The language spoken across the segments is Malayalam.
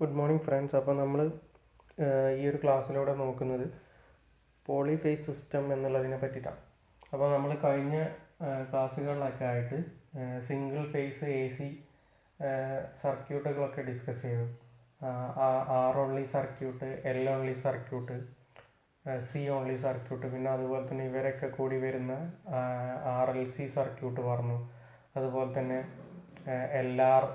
Good morning friends. അപ്പോൾ നമ്മൾ ഈ ഒരു ക്ലാസ്സിലൂടെ നോക്കുന്നത് പോളിഫേസ് സിസ്റ്റം എന്നുള്ളതിനെ പറ്റിയിട്ടാണ്. അപ്പോൾ നമ്മൾ കഴിഞ്ഞ ക്ലാസ്സുകളിലൊക്കെ ആയിട്ട് സിംഗിൾ ഫേസ് AC സർക്യൂട്ടുകളൊക്കെ ഡിസ്കസ് ചെയ്തു. R only circuit, L only circuit, C only circuit, പിന്നെ അതുപോലെ തന്നെ ഇവരൊക്കെ കൂടി വരുന്ന RLC സർക്യൂട്ട് പറഞ്ഞു. അതുപോലെ തന്നെ LR,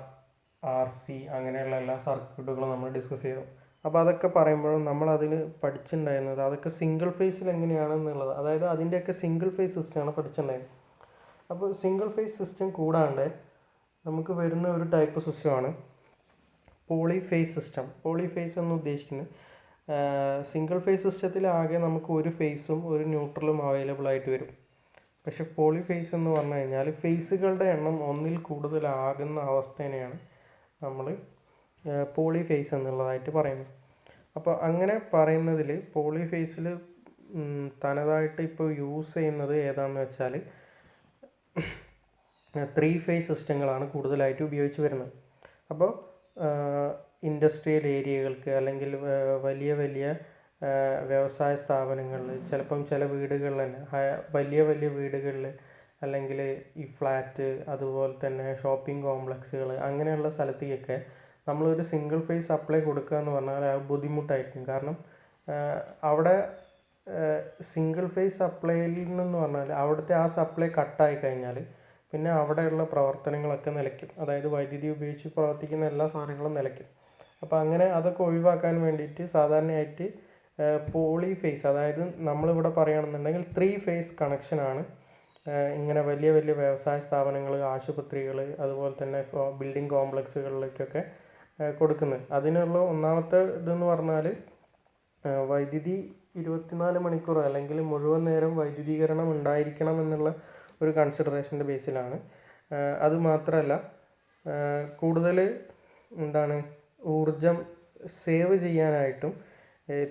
RC അങ്ങനെയുള്ള എല്ലാ സർക്യൂട്ടുകളും നമ്മൾ ഡിസ്കസ് ചെയ്തു. അപ്പോൾ അതൊക്കെ പറയുമ്പോഴും നമ്മൾ അതിന് പഠിച്ചിട്ടുണ്ടായിരുന്നത് അതൊക്കെ സിംഗിൾ ഫേസിൽ എങ്ങനെയാണെന്നുള്ളത്, അതായത് അതിൻ്റെയൊക്കെ സിംഗിൾ ഫേസ് സിസ്റ്റമാണ് പഠിച്ചിട്ടുണ്ടായിരുന്നത്. അപ്പോൾ സിംഗിൾ ഫേസ് സിസ്റ്റം കൂടാണ്ട് നമുക്ക് വരുന്ന ഒരു ടൈപ്പ് സിസ്റ്റമാണ് പോളിഫേസ് സിസ്റ്റം. പോളിഫേസ് എന്ന് ഉദ്ദേശിക്കുന്നത് സിംഗിൾ ഫേസ് സിസ്റ്റത്തിൽ ആകെ നമുക്ക് ഒരു ഫേസും ഒരു ന്യൂട്രലും അവൈലബിൾ ആയിട്ട് വരും. പക്ഷെ പോളിഫേസ് എന്ന് പറഞ്ഞു കഴിഞ്ഞാൽ ഫേസുകളുടെ എണ്ണം ഒന്നിൽ കൂടുതലാകുന്ന അവസ്ഥേനെയാണ് നമ്മൾ പോളിഫേസ് എന്നുള്ളതായിട്ട് പറയുന്നത്. അപ്പോൾ അങ്ങനെ പറയുന്നതിൽ പോളിഫേസിൽ തനതായിട്ട് ഇപ്പോൾ യൂസ് ചെയ്യുന്നത് ഏതാണെന്ന് വെച്ചാൽ 3 ഫേസ് സിസ്റ്റങ്ങളാണ് കൂടുതലായിട്ട് ഉപയോഗിച്ച് വരുന്നത്. അപ്പോൾ ഇൻഡസ്ട്രിയൽ ഏരിയകൾക്ക് അല്ലെങ്കിൽ വലിയ വലിയ വ്യവസായ സ്ഥാപനങ്ങളിൽ, ചിലപ്പം ചില വീടുകളിൽ തന്നെ വലിയ വലിയ വീടുകളിൽ അല്ലെങ്കിൽ ഈ ഫ്ലാറ്റ്, അതുപോലെ തന്നെ ഷോപ്പിംഗ് കോംപ്ലക്സുകൾ, അങ്ങനെയുള്ള സ്ഥലത്തേക്കൊക്കെ നമ്മളൊരു സിംഗിൾ ഫേസ് സപ്ലൈ കൊടുക്കുക എന്ന് പറഞ്ഞാൽ അത് ബുദ്ധിമുട്ടായിരിക്കും. കാരണം അവിടെ സിംഗിൾ ഫേസ് സപ്ലൈയിൽ നിന്ന് പറഞ്ഞാൽ അവിടുത്തെ ആ സപ്ലൈ കട്ടായി കഴിഞ്ഞാൽ പിന്നെ അവിടെയുള്ള പ്രവർത്തനങ്ങളൊക്കെ നിലയ്ക്കും. അതായത് വൈദ്യുതി ഉപയോഗിച്ച് പ്രവർത്തിക്കുന്ന എല്ലാ സാധനങ്ങളും നിലയ്ക്കും. അപ്പോൾ അങ്ങനെ അതൊക്കെ ഒഴിവാക്കാൻ വേണ്ടിയിട്ട് സാധാരണയായിട്ട് പോളിഫേസ്, അതായത് നമ്മളിവിടെ പറയുകയാണെന്നുണ്ടെങ്കിൽ 3 ഫേസ് കണക്ഷനാണ് ഇങ്ങനെ വലിയ വലിയ വ്യവസായ സ്ഥാപനങ്ങൾ, ആശുപത്രികൾ, അതുപോലെ തന്നെ ബിൽഡിംഗ് കോംപ്ലക്സുകളിലേക്കൊക്കെ കൊടുക്കുന്നത്. അതിനുള്ള ഒന്നാമത്തെ ഇതെന്ന് പറഞ്ഞാൽ വൈദ്യുതി 24 മണിക്കൂർ അല്ലെങ്കിൽ മുഴുവൻ നേരം വൈദ്യുതീകരണം ഉണ്ടായിരിക്കണം എന്നുള്ള ഒരു കൺസിഡറേഷൻ്റെ ബേസിലാണ്. അതുമാത്രമല്ല കൂടുതൽ ഊർജം സേവ് ചെയ്യാനായിട്ടും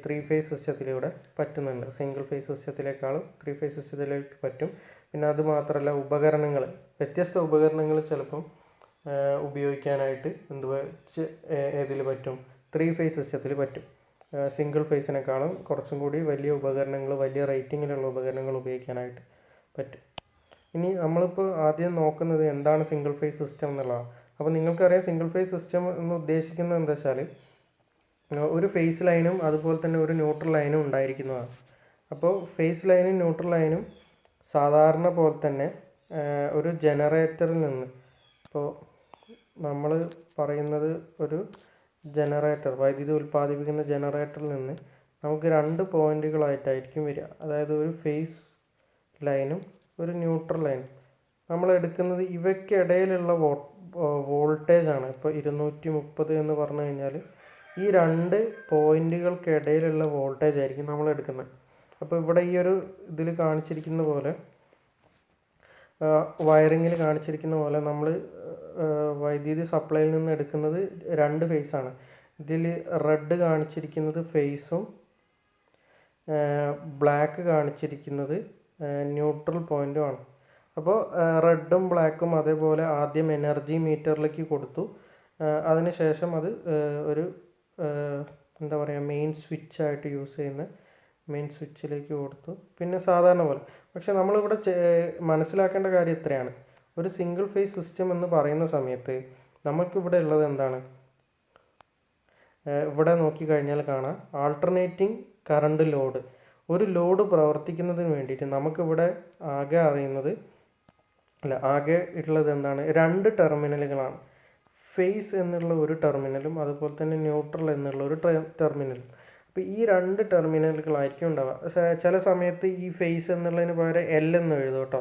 3 ഫേസ് സിസ്റ്റത്തിലൂടെ പറ്റുന്നുണ്ട്. സിംഗിൾ ഫേസ് സിസ്റ്റത്തിലേക്കാളും 3 ഫേസ് സിസ്റ്റത്തിലേക്ക് പറ്റും. പിന്നെ അതുമാത്രമല്ല ഉപകരണങ്ങൾ, വ്യത്യസ്ത ഉപകരണങ്ങൾ ചിലപ്പം ഉപയോഗിക്കാനായിട്ട് ഏതിൽ പറ്റും? 3 ഫേസ് സിസ്റ്റത്തിൽ പറ്റും. സിംഗിൾ ഫേസിനേക്കാളും കുറച്ചും കൂടി വലിയ ഉപകരണങ്ങൾ, വലിയ റേറ്റിങ്ങിലുള്ള ഉപകരണങ്ങൾ ഉപയോഗിക്കാനായിട്ട് പറ്റും. ഇനി നമ്മളിപ്പോൾ ആദ്യം നോക്കുന്നത് എന്താണ് സിംഗിൾ ഫേസ് സിസ്റ്റം എന്നുള്ളതാണ്. അപ്പോൾ നിങ്ങൾക്കറിയാം സിംഗിൾ ഫേസ് സിസ്റ്റം എന്ന് ഉദ്ദേശിക്കുന്നത് എന്താ വെച്ചാൽ ഒരു ഫേസ് ലൈനും അതുപോലെ തന്നെ ഒരു ന്യൂട്രൽ ലൈനും ഉണ്ടായിരിക്കുന്നതാണ്. അപ്പോൾ ഫേസ് ലൈനും ന്യൂട്രൽ ലൈനും സാധാരണ പോലെ തന്നെ ഒരു ജനറേറ്ററിൽ നിന്ന്, ഇപ്പോൾ നമ്മൾ പറയുന്നത് ഒരു ജനറേറ്റർ, വൈദ്യുതി ഉൽപ്പാദിപ്പിക്കുന്ന ജനറേറ്ററിൽ നിന്ന് നമുക്ക് 2 പോയിന്റുകളായിട്ടായിരിക്കും വരിക. അതായത് ഒരു ഫേസ് ലൈനും ഒരു ന്യൂട്രൽ ലൈനും. നമ്മൾ എടുക്കുന്നത് ഇവയ്ക്കിടയിലുള്ള വോൾട്ടേജാണ്. ഇപ്പോൾ 230 എന്ന് പറഞ്ഞു കഴിഞ്ഞാൽ ഈ 2 പോയിന്റുകൾക്കിടയിലുള്ള വോൾട്ടേജ് ആയിരിക്കും നമ്മൾ എടുക്കുന്നത്. അപ്പോൾ ഇവിടെ ഈ ഒരു ഇതിൽ കാണിച്ചിരിക്കുന്ന പോലെ, വയറിങ്ങിൽ കാണിച്ചിരിക്കുന്ന പോലെ നമ്മൾ വൈദ്യുതി സപ്ലൈയിൽ നിന്ന് എടുക്കുന്നത് 2 ഫേസാണ്. ഇതിൽ റെഡ് കാണിച്ചിരിക്കുന്നത് ഫേസും ബ്ലാക്ക് കാണിച്ചിരിക്കുന്നത് ന്യൂട്രൽ പോയിൻറ്റുമാണ്. അപ്പോൾ റെഡും ബ്ലാക്കും അതേപോലെ ആദ്യം എനർജി മീറ്ററിലേക്ക് കൊടുത്തു. അതിനുശേഷം അത് ഒരു മെയിൻ സ്വിച്ചായിട്ട് യൂസ് ചെയ്യുന്ന മെയിൻ സ്വിച്ചിലേക്ക് കൊടുത്തു. പിന്നെ സാധാരണ പോലെ. പക്ഷെ നമ്മളിവിടെ മനസ്സിലാക്കേണ്ട കാര്യം ഇത്രയാണ്. ഒരു സിംഗിൾ ഫേസ് സിസ്റ്റം എന്ന് പറയുന്ന സമയത്ത് നമുക്കിവിടെ ഉള്ളത് എന്താണ്? ഇവിടെ നോക്കിക്കഴിഞ്ഞാൽ കാണാം ആൾട്ടർനേറ്റിംഗ് കറണ്ട് ലോഡ്. ഒരു ലോഡ് പ്രവർത്തിക്കുന്നതിന് വേണ്ടിയിട്ട് നമുക്കിവിടെ ആകെ ഉള്ളത് എന്താണ്? 2 ടെർമിനലുകളാണ്. ഫേസ് എന്നുള്ള ഒരു ടെർമിനലും അതുപോലെ തന്നെ ന്യൂട്രൽ എന്നുള്ള ഒരു ടെർമിനലും. അപ്പോൾ ഈ 2 ടെർമിനലുകളായിരിക്കും ഉണ്ടാവുക. ചില സമയത്ത് ഈ ഫേസ് എന്നുള്ളതിന് പകരം L എന്ന് എഴുതും കേട്ടോ.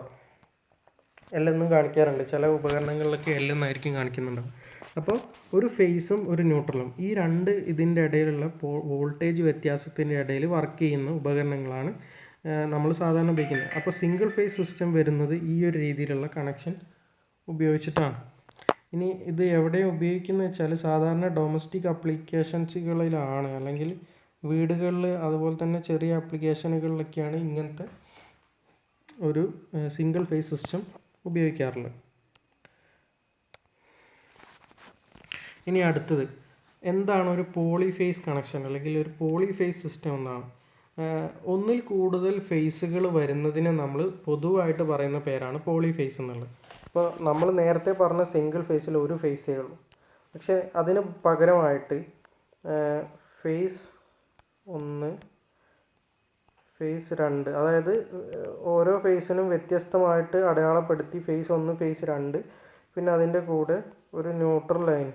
L എന്നും കാണിക്കാറുണ്ട്. ചില ഉപകരണങ്ങളിലൊക്കെ L എന്നായിരിക്കും കാണിക്കുന്നുണ്ടാവും. അപ്പോൾ ഒരു ഫേസും ഒരു ന്യൂട്രലും, ഈ 2 ഇതിൻ്റെ ഇടയിലുള്ള വോൾട്ടേജ് വ്യത്യാസത്തിൻ്റെ ഇടയിൽ വർക്ക് ചെയ്യുന്ന ഉപകരണങ്ങളാണ് നമ്മൾ സാധാരണ ഉപയോഗിക്കുന്നത്. അപ്പോൾ സിംഗിൾ ഫേസ് സിസ്റ്റം വരുന്നത് ഈ ഒരു രീതിയിലുള്ള കണക്ഷൻ ഉപയോഗിച്ചിട്ടാണ്. ഇനി ഇത് എവിടെ ഉപയോഗിക്കുന്നത് വെച്ചാൽ സാധാരണ ഡൊമസ്റ്റിക് ആപ്ലിക്കേഷൻസുകളിലാണ്, അല്ലെങ്കിൽ വീടുകളിൽ അതുപോലെ തന്നെ ചെറിയ ആപ്ലിക്കേഷനുകളിലൊക്കെയാണ് ഇങ്ങനത്തെ ഒരു സിംഗിൾ ഫേസ് സിസ്റ്റം ഉപയോഗിക്കാറുള്ളത്. ഇനി അടുത്തത് എന്താണ് ഒരു പോളിഫേസ് കണക്ഷൻ അല്ലെങ്കിൽ ഒരു പോളിഫേസ് സിസ്റ്റം എന്നാണ്. ഒന്നിൽ കൂടുതൽ ഫേസുകൾ വരുന്നതിനെ നമ്മൾ പൊതുവായിട്ട് പറയുന്ന പേരാണ് പോളിഫേസ് എന്നുള്ളത്. ഇപ്പോൾ നമ്മൾ നേരത്തെ പറഞ്ഞ സിംഗിൾ ഫേസിൽ ഒരു ഫേസേ ഉള്ളൂ. പക്ഷേ അതിന് പകരമായിട്ട് ഫേസ് 1, ഫേസ് 2, അതായത് ഓരോ ഫേസിനും വ്യത്യസ്തമായിട്ട് അടയാളപ്പെടുത്തി ഫേസ് 1, ഫേസ് 2, പിന്നെ അതിൻ്റെ കൂടെ ഒരു ന്യൂട്രൽ ലൈൻ,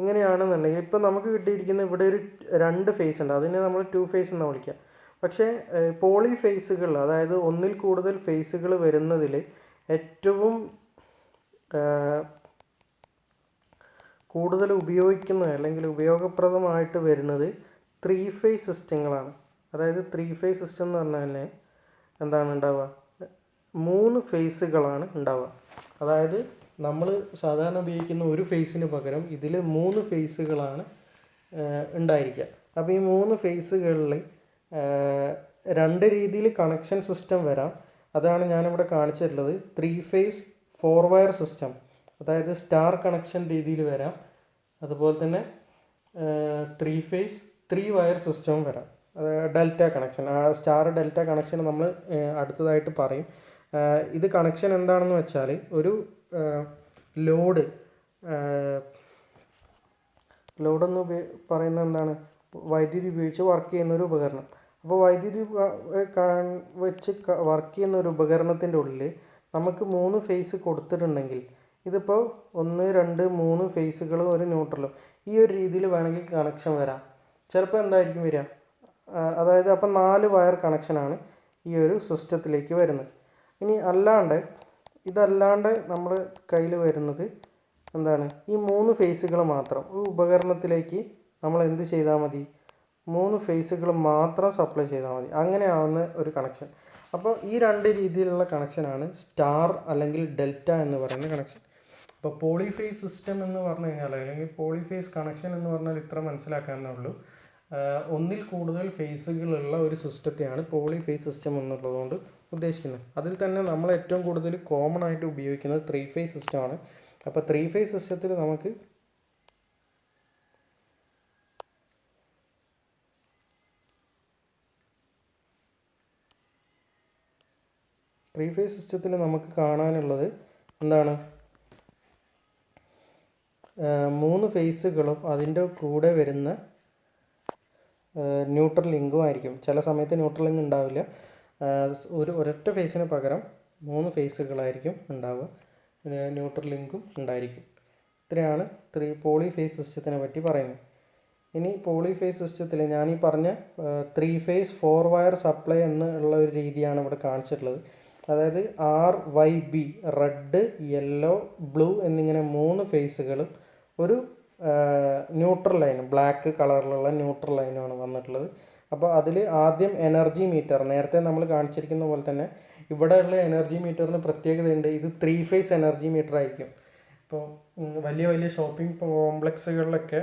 ഇങ്ങനെയാണെന്നുണ്ടെങ്കിൽ ഇപ്പോൾ നമുക്ക് കിട്ടിയിരിക്കുന്ന ഇവിടെ ഒരു 2 ഫേസ് ഉണ്ട്, അതിനെ നമ്മൾ 2 ഫേസ് എന്നാണ് വിളിക്കുക. പക്ഷേ പോളിഫേസുകൾ, അതായത് ഒന്നിൽ കൂടുതൽ ഫേസുകൾ വരുന്നതിൽ ഏറ്റവും കൂടുതൽ ഉപയോഗിക്കുന്ന അല്ലെങ്കിൽ ഉപയോഗപ്രദമായിട്ട് വരുന്നത് 3 ഫേസ് സിസ്റ്റങ്ങളാണ്. അതായത് 3 ഫേസ് സിസ്റ്റം എന്ന് പറഞ്ഞാൽ എന്താണ് ഉണ്ടാവുക, 3 ഫേസുകളാണ് ഉണ്ടാവുക. അതായത് നമ്മൾ സാധാരണ ഉപയോഗിക്കുന്ന ഒരു ഫേസിന് പകരം ഇതിൽ 3 ഫേസുകളാണ് ഉണ്ടായിരിക്കുക. അപ്പോൾ ഈ 3 ഫേസുകളിൽ 2 രീതിയിൽ കണക്ഷൻ സിസ്റ്റം വരാം. അതാണ് ഞാനിവിടെ കാണിച്ചിട്ടുള്ളത്. 3 ഫേസ് 4 വയർ സിസ്റ്റം, അതായത് സ്റ്റാർ കണക്ഷൻ രീതിയിൽ വരാം. അതുപോലെ തന്നെ 3 ഫേസ് 3 വയർ സിസ്റ്റവും വരാം, delta connection. Star delta connection നമ്മൾ അടുത്തതായിട്ട് പറയും. ഇത് കണക്ഷൻ എന്താണെന്ന് വെച്ചാൽ ഒരു ലോഡെന്ന് പറയുന്നത് എന്താണ്, വൈദ്യുതി ഉപയോഗിച്ച് വർക്ക് ചെയ്യുന്ന ഒരു ഉപകരണം. അപ്പോൾ വൈദ്യുതി വെച്ച് വർക്ക് ചെയ്യുന്ന ഒരു ഉപകരണത്തിൻ്റെ ഉള്ളിൽ നമുക്ക് 3 ഫേസ് കൊടുത്തിട്ടുണ്ടെങ്കിൽ, ഇതിപ്പോൾ 1, 2, 3 ഫേസുകളും ഒരു ന്യൂട്രലും, ഈ ഒരു രീതിയിൽ വേണമെങ്കിൽ കണക്ഷൻ വരാം. ചിലപ്പോൾ എന്തായിരിക്കും വരിക, അതായത് അപ്പം 4 വയർ കണക്ഷനാണ് ഈ ഒരു സിസ്റ്റത്തിലേക്ക് വരുന്നത്. ഇനി ഇതല്ലാണ്ട് നമ്മൾ കയ്യിൽ വരുന്നത് എന്താണ്, ഈ 3 ഫേസുകൾ മാത്രം. ഈ ഉപകരണത്തിലേക്ക് നമ്മൾ എന്ത് ചെയ്താൽ മതി, 3 ഫേസുകൾ മാത്രം സപ്ലൈ ചെയ്താൽ മതി. അങ്ങനെ ആവുന്ന ഒരു കണക്ഷൻ. അപ്പോൾ ഈ 2 രീതിയിലുള്ള കണക്ഷനാണ് സ്റ്റാർ അല്ലെങ്കിൽ ഡെൽറ്റ എന്ന് പറയുന്ന കണക്ഷൻ. അപ്പോൾ പോളിഫേസ് സിസ്റ്റം എന്ന് പറഞ്ഞു കഴിഞ്ഞാൽ, അല്ലെങ്കിൽ പോളിഫേസ് കണക്ഷൻ എന്ന് പറഞ്ഞാൽ ഇത്ര മനസ്സിലാക്കാനേ ഉള്ളൂ. ഒന്നിൽ കൂടുതൽ ഫേസുകളുള്ള ഒരു സിസ്റ്റത്തെയാണ് പോളിഫേസ് സിസ്റ്റം എന്നുള്ളതുകൊണ്ട് ഉദ്ദേശിക്കുന്നത്. അതിൽ തന്നെ നമ്മൾ ഏറ്റവും കൂടുതൽ കോമൺ ആയിട്ട് ഉപയോഗിക്കുന്നത് 3 ഫേസ് സിസ്റ്റമാണ്. അപ്പോൾ 3 ഫേസ് സിസ്റ്റത്തിൽ നമുക്ക് കാണാനുള്ളത് എന്താണ്, 3 ഫേസുകളും അതിൻ്റെ കൂടെ വരുന്ന ന്യൂട്രൽ ലിങ്കും ആയിരിക്കും. ചില സമയത്ത് ന്യൂട്രൽ ലിങ്ക് ഉണ്ടാവില്ല. ഒരൊറ്റ ഫേസിന് പകരം 3 ഫേസുകളായിരിക്കും ഉണ്ടാവുക, ന്യൂട്രൽ ലിങ്കും ഉണ്ടായിരിക്കും. ഇത്രയാണ് പോളിഫേസ് സിസ്റ്റത്തിനെ പറ്റി പറയുന്നത്. ഇനി പോളിഫേസ് സിസ്റ്റത്തിൽ ഞാൻ ഈ പറഞ്ഞ 3 ഫേസ് 4 വയർ സപ്ലൈ എന്നുള്ള ഒരു രീതിയാണ് ഇവിടെ കാണിച്ചിട്ടുള്ളത്. അതായത് RYB, റെഡ്, യെല്ലോ, ബ്ലൂ എന്നിങ്ങനെ 3 ഫേസുകളും ഒരു ന്യൂട്രൽ ലൈൻ, ബ്ലാക്ക് കളറിലുള്ള ന്യൂട്രൽ ലൈനുമാണ് വന്നിട്ടുള്ളത്. അപ്പോൾ അതിൽ ആദ്യം എനർജി മീറ്റർ, നേരത്തെ നമ്മൾ കാണിച്ചിരിക്കുന്ന പോലെ തന്നെ ഇവിടെയുള്ള എനർജി മീറ്ററിന് പ്രത്യേകതയുണ്ട്. ഇത് 3 ഫേസ് എനർജി മീറ്റർ ആയിരിക്കും. ഇപ്പോൾ വലിയ വലിയ ഷോപ്പിംഗ് കോംപ്ലക്സുകളിലൊക്കെ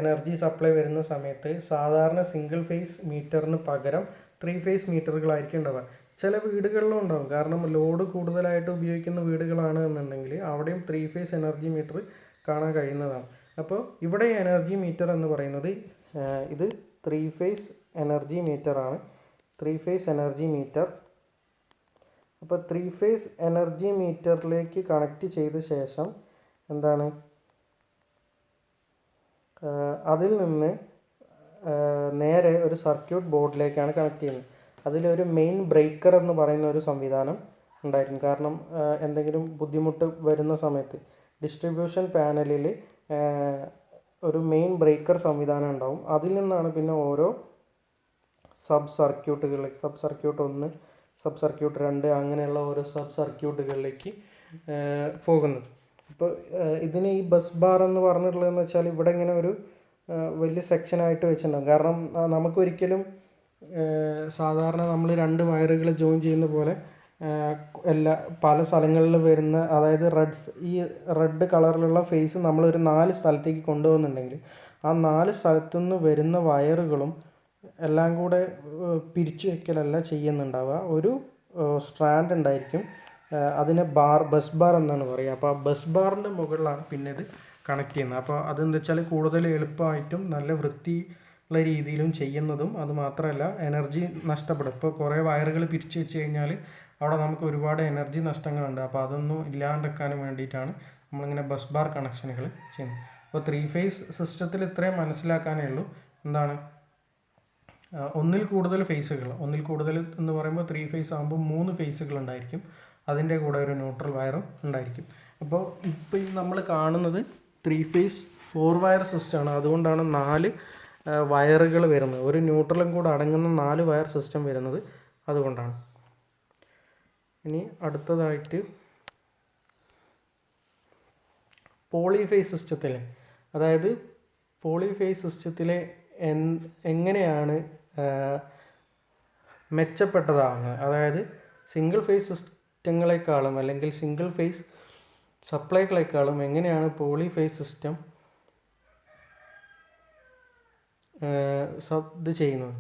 എനർജി സപ്ലൈ വരുന്ന സമയത്ത് സാധാരണ സിംഗിൾ ഫേസ് മീറ്ററിന് പകരം 3 ഫേസ് മീറ്ററുകളായിരിക്കും ഉണ്ടാവുക. ചില വീടുകളിലും ഉണ്ടാവും, കാരണം ലോഡ് കൂടുതലായിട്ട് ഉപയോഗിക്കുന്ന വീടുകളാണ് എന്നുണ്ടെങ്കിൽ അവിടെയും 3 ഫേസ് എനർജി മീറ്റർ കാണാൻ കഴിയുന്നതാണ്. അപ്പോൾ ഇവിടെ എനർജി മീറ്റർ എന്ന് പറയുന്നത് ഇത് 3 ഫേസ് എനർജി മീറ്ററാണ്. 3 ഫേസ് എനർജി മീറ്റർ. അപ്പോൾ 3 ഫേസ് എനർജി മീറ്ററിലേക്ക് കണക്റ്റ് ചെയ്ത ശേഷം എന്താണ്, അതിൽ നിന്ന് നേരെ ഒരു സർക്യൂട്ട് ബോർഡിലേക്കാണ് കണക്ട് ചെയ്യുന്നത്. അതിലൊരു മെയിൻ ബ്രേക്കർ എന്ന് പറയുന്ന ഒരു സംവിധാനം ഉണ്ടായിരിക്കും. കാരണം എന്തെങ്കിലും ബുദ്ധിമുട്ട് വരുന്ന സമയത്ത് ഡിസ്ട്രിബ്യൂഷൻ പാനലിൽ ഒരു മെയിൻ ബ്രേക്കർ സംവിധാനം ഉണ്ടാവും. അതിൽ നിന്നാണ് പിന്നെ ഓരോ സബ് സർക്യൂട്ട് 1, സബ് സർക്യൂട്ട് 2, അങ്ങനെയുള്ള ഓരോ സബ് സർക്യൂട്ടുകളിലേക്ക് പോകുന്നത്. ഇപ്പോൾ ഇതിന് ഈ ബസ് ബാർ എന്ന് പറഞ്ഞിട്ടുള്ളതെന്ന് വെച്ചാൽ ഇവിടെ ഇങ്ങനെ ഒരു വലിയ സെക്ഷനായിട്ട് വെച്ചിട്ടുണ്ടാകും. കാരണം നമുക്കൊരിക്കലും സാധാരണ നമ്മൾ 2 വയറുകൾ ജോയിൻ ചെയ്യുന്ന പോലെ പല സ്ഥലങ്ങളിൽ വരുന്ന, അതായത് റെഡ് കളറിലുള്ള ഫേസ് നമ്മളൊരു 4 സ്ഥലത്തേക്ക് കൊണ്ടുപോകുന്നുണ്ടെങ്കിൽ ആ 4 സ്ഥലത്തു നിന്ന് വരുന്ന വയറുകളും എല്ലാം കൂടെ പിരിച്ചു വയ്ക്കലല്ല ചെയ്യുന്നുണ്ടാവുക. ഒരു സ്ട്രാൻഡ് ഉണ്ടായിരിക്കും, അതിനെ ബസ് ബാർ എന്നാണ് പറയുക. അപ്പോൾ ആ ബസ് ബാറിൻ്റെ മുകളിലാണ് പിന്നെ ഇത് കണക്ട് ചെയ്യുന്നത്. അപ്പോൾ അതെന്താ വെച്ചാൽ കൂടുതൽ എളുപ്പമായിട്ടും നല്ല വൃത്തിയുള്ള രീതിയിലും ചെയ്യുന്നതും, അത് മാത്രമല്ല എനർജി നഷ്ടപ്പെടും. ഇപ്പോൾ കുറേ വയറുകൾ പിരിച്ചു വെച്ച് കഴിഞ്ഞാൽ അവിടെ നമുക്ക് ഒരുപാട് എനർജി നഷ്ടങ്ങളുണ്ട്. അപ്പോൾ അതൊന്നും ഇല്ലാണ്ടിരിക്കാനും വേണ്ടിയിട്ടാണ് നമ്മളിങ്ങനെ ബസ് ബാർ കണക്ഷനുകൾ ചെയ്യുന്നത്. അപ്പോൾ 3 ഫേസ് സിസ്റ്റത്തിൽ ഇത്രയും മനസ്സിലാക്കാനേ ഉള്ളൂ. എന്താണ്, ഒന്നിൽ കൂടുതൽ ഫേസുകൾ, ഒന്നിൽ കൂടുതൽ എന്ന് പറയുമ്പോൾ 3 ഫേസ് ആകുമ്പോൾ 3 ഫേസുകൾ ഉണ്ടായിരിക്കും. അതിൻ്റെ കൂടെ ഒരു ന്യൂട്രൽ വയറും ഉണ്ടായിരിക്കും. അപ്പോൾ ഇപ്പോൾ ഈ നമ്മൾ കാണുന്നത് 3 ഫേസ് 4 വയർ സിസ്റ്റമാണ്. അതുകൊണ്ടാണ് 4 വയറുകൾ വരുന്നത്. ഒരു ന്യൂട്രലും കൂടെ അടങ്ങുന്ന 4 വയർ സിസ്റ്റം വരുന്നത് അതുകൊണ്ടാണ്. ഇനി അടുത്തതായിട്ട് പോളിഫേസ് സിസ്റ്റത്തിലെ, അതായത് പോളിഫേസ് സിസ്റ്റത്തിലെ എങ്ങനെയാണ് മെച്ചപ്പെട്ടതാകുന്നത്, അതായത് സിംഗിൾ ഫേസ് സിസ്റ്റങ്ങളെക്കാളും അല്ലെങ്കിൽ സിംഗിൾ ഫേസ് സപ്ലൈകളെക്കാളും എങ്ങനെയാണ് പോളിഫേസ് സിസ്റ്റം ഇത് ചെയ്യുന്നത്,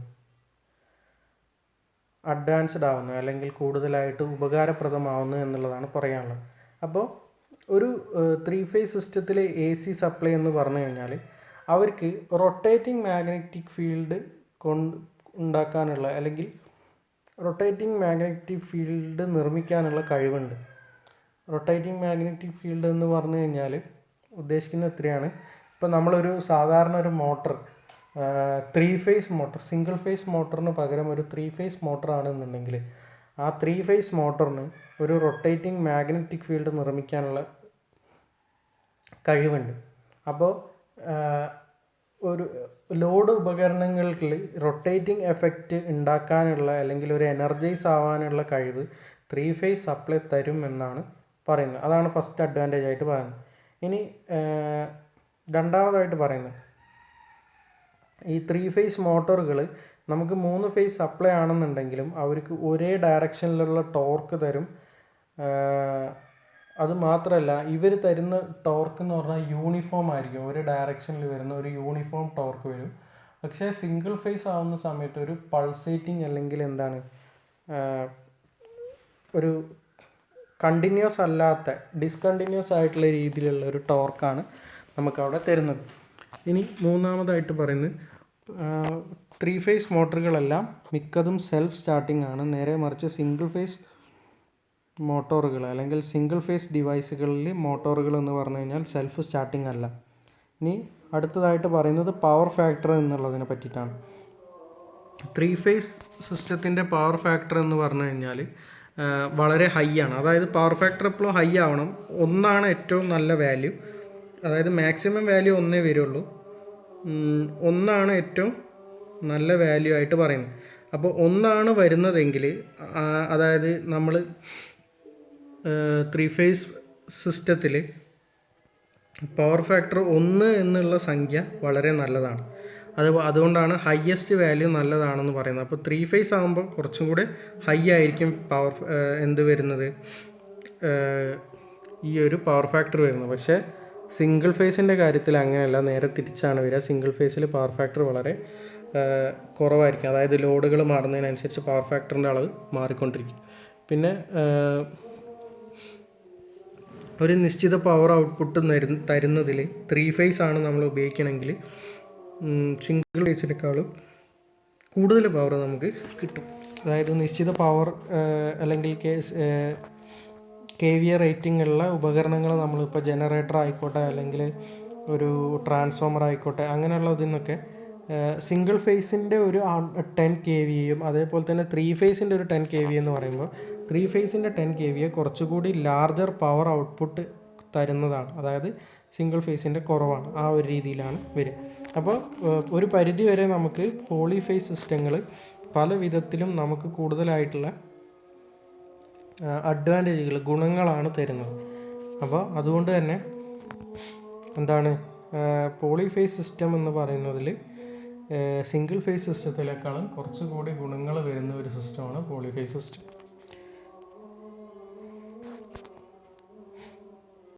അഡ്വാൻസ്ഡ് ആവുന്നത് അല്ലെങ്കിൽ കൂടുതലായിട്ട് ഉപകാരപ്രദമാവുന്നത് എന്നുള്ളതാണ് പറയാനുള്ളത്. അപ്പോൾ ഒരു 3 ഫേസ് സിസ്റ്റത്തിലെ AC സപ്ലൈ എന്ന് പറഞ്ഞു കഴിഞ്ഞാൽ അവർക്ക് റൊട്ടേറ്റിംഗ് മാഗ്നറ്റിക് ഫീൽഡ് ഉണ്ടാക്കാനുള്ള അല്ലെങ്കിൽ റൊട്ടേറ്റിംഗ് മാഗ്നറ്റിക് ഫീൽഡ് നിർമ്മിക്കാനുള്ള കഴിവുണ്ട്. റൊട്ടേറ്റിംഗ് മാഗ്നറ്റിക് ഫീൽഡ് എന്ന് പറഞ്ഞു കഴിഞ്ഞാൽ ഉദ്ദേശിക്കുന്നത് എത്രയാണ്, ഇപ്പോൾ നമ്മളൊരു സാധാരണ ഒരു motor 3 phase motor, single phase മോട്ടറിന് പകരം ഒരു 3 ഫേസ് മോട്ടർ ആണെന്നുണ്ടെങ്കിൽ ആ 3 ഫേസ് മോട്ടറിന് ഒരു റൊട്ടേറ്റിംഗ് മാഗ്നറ്റിക് ഫീൽഡ് നിർമ്മിക്കാനുള്ള കഴിവുണ്ട്. അപ്പോൾ ഒരു ലോഡ് ഉപകരണങ്ങൾക്ക് റൊട്ടേറ്റിംഗ് എഫക്റ്റ് ഉണ്ടാക്കാനുള്ള അല്ലെങ്കിൽ ഒരു എനർജൈസ് ആവാനുള്ള കഴിവ് 3 ഫേസ് സപ്ലൈ തരും എന്നാണ് പറയുന്നത്. അതാണ് ഫസ്റ്റ് അഡ്വാൻറ്റേജ് ആയിട്ട് പറയുന്നത്. ഇനി രണ്ടാമതായിട്ട് പറയുന്നത്, ഈ 3 ഫേസ് മോട്ടോറുകൾ നമുക്ക് 3 ഫേസ് സപ്ലൈ ആണെന്നുണ്ടെങ്കിലും അവർക്ക് ഒരേ ഡയറക്ഷനിലുള്ള ടോർക്ക് തരും. അത് മാത്രമല്ല ഇവർ തരുന്ന ടോർക്ക് എന്ന് പറഞ്ഞാൽ യൂണിഫോം ആയിരിക്കും, ഒരു ഡയറക്ഷനിൽ വരുന്ന ഒരു യൂണിഫോം ടോർക്ക് വരും. പക്ഷേ സിംഗിൾ ഫേസ് ആവുന്ന സമയത്ത് ഒരു പൾസേറ്റിംഗ് അല്ലെങ്കിൽ എന്താണ് ഒരു കണ്ടിന്യൂസ് അല്ലാത്ത ഡിസ്കണ്ടിന്യൂസ് ആയിട്ടുള്ള രീതിയിലുള്ള ഒരു ടോർക്കാണ് നമുക്കവിടെ തരുന്നത്. ഇനി മൂന്നാമതായിട്ട് പറയുന്നത് 3 ഫേസ് മോട്ടറുകളെല്ലാം മിക്കതും സെൽഫ് സ്റ്റാർട്ടിംഗ് ആണ്. നേരെ മറിച്ച് സിംഗിൾ ഫേസ് മോട്ടോറുകൾ അല്ലെങ്കിൽ സിംഗിൾ ഫേസ് ഡിവൈസുകളിൽ മോട്ടോറുകൾ എന്ന് പറഞ്ഞു കഴിഞ്ഞാൽ സെൽഫ് സ്റ്റാർട്ടിംഗ് അല്ല. ഇനി അടുത്തതായിട്ട് പറയുന്നത് പവർ ഫാക്ടർ എന്നുള്ളതിനെ പറ്റിയിട്ടാണ്. 3 ഫേസ് സിസ്റ്റത്തിൻ്റെ പവർ ഫാക്ടർ എന്ന് പറഞ്ഞു കഴിഞ്ഞാൽ വളരെ ഹൈ ആണ്. അതായത് പവർ ഫാക്ടർ എപ്പോഴും ഹൈ ആവണം. 1 ഏറ്റവും നല്ല വാല്യൂ, അതായത് മാക്സിമം വാല്യൂ 1 വരുള്ളൂ. 1 ഏറ്റവും നല്ല വാല്യൂ ആയിട്ട് പറയുന്നത്. അപ്പോൾ 1 വരുന്നതെങ്കിൽ അതായത് നമ്മൾ 3 ഫേസ് സിസ്റ്റത്തിൽ പവർ ഫാക്ടർ 1 എന്നുള്ള സംഖ്യ വളരെ നല്ലതാണ്. അതുകൊണ്ടാണ് ഹയ്യസ്റ്റ് വാല്യൂ നല്ലതാണെന്ന് പറയുന്നത്. അപ്പോൾ 3 ഫേസ് ആകുമ്പോൾ കുറച്ചും കൂടെ ഹൈ ആയിരിക്കും പവർ വരുന്നത്, ഈ ഒരു പവർ ഫാക്ടർ വരുന്നത്. പക്ഷേ സിംഗിൾ ഫേസിൻ്റെ കാര്യത്തിൽ അങ്ങനെയല്ല, നേരെ തിരിച്ചാണ് വരിക. സിംഗിൾ ഫേസിൽ പവർ ഫാക്ടർ വളരെ കുറവായിരിക്കും. അതായത് ലോഡുകൾ മാറുന്നതിനനുസരിച്ച് പവർ ഫാക്ടറിൻ്റെ അളവ് മാറിക്കൊണ്ടിരിക്കും. പിന്നെ ഒരു നിശ്ചിത പവർ ഔട്ട്പുട്ട് തരുന്നതിൽ 3 ഫേസ് ആണ് നമ്മൾ ഉപയോഗിക്കണമെങ്കിൽ സിംഗിൾ ഫേസിനേക്കാളും കൂടുതൽ പവർ നമുക്ക് കിട്ടും. അതായത് നിശ്ചിത പവർ അല്ലെങ്കിൽ KVA റേറ്റിംഗ് ഉള്ള ഉപകരണങ്ങൾ നമ്മളിപ്പോൾ ജനറേറ്റർ ആയിക്കോട്ടെ അല്ലെങ്കിൽ ഒരു ട്രാൻസ്ഫോമർ ആയിക്കോട്ടെ അങ്ങനെയുള്ളതിനൊക്കെ സിംഗിൾ ഫേസിൻ്റെ ഒരു 10 kVയും അതേപോലെ തന്നെ 3 ഫേസിൻ്റെ ഒരു 10 kV എന്ന് പറയുമ്പോൾ 3 ഫേസിൻ്റെ 10 kVയെ കുറച്ചുകൂടി ലാർജർ പവർ ഔട്ട്പുട്ട് തരുന്നതാണ്. അതായത് സിംഗിൾ ഫേസിൻ്റെ കുറവാണ്. ആ ഒരു രീതിയിലാണ് വരിക. അപ്പോൾ ഒരു പരിധി വരെ നമുക്ക് പോളിഫേസ് സിസ്റ്റങ്ങൾ പല വിധത്തിലും നമുക്ക് കൂടുതലായിട്ടുള്ള അഡ്വാൻറ്റേജുകൾ, ഗുണങ്ങളാണ് തരുന്നത്. അപ്പോൾ അതുകൊണ്ട് തന്നെ എന്താണ് പോളിഫേസ് സിസ്റ്റം എന്ന് പറയുന്നതിൽ സിംഗിൾ ഫേസ് സിസ്റ്റത്തിലേക്കാളും കുറച്ചുകൂടി ഗുണങ്ങൾ വരുന്ന ഒരു സിസ്റ്റമാണ് പോളിഫേസ് സിസ്റ്റം.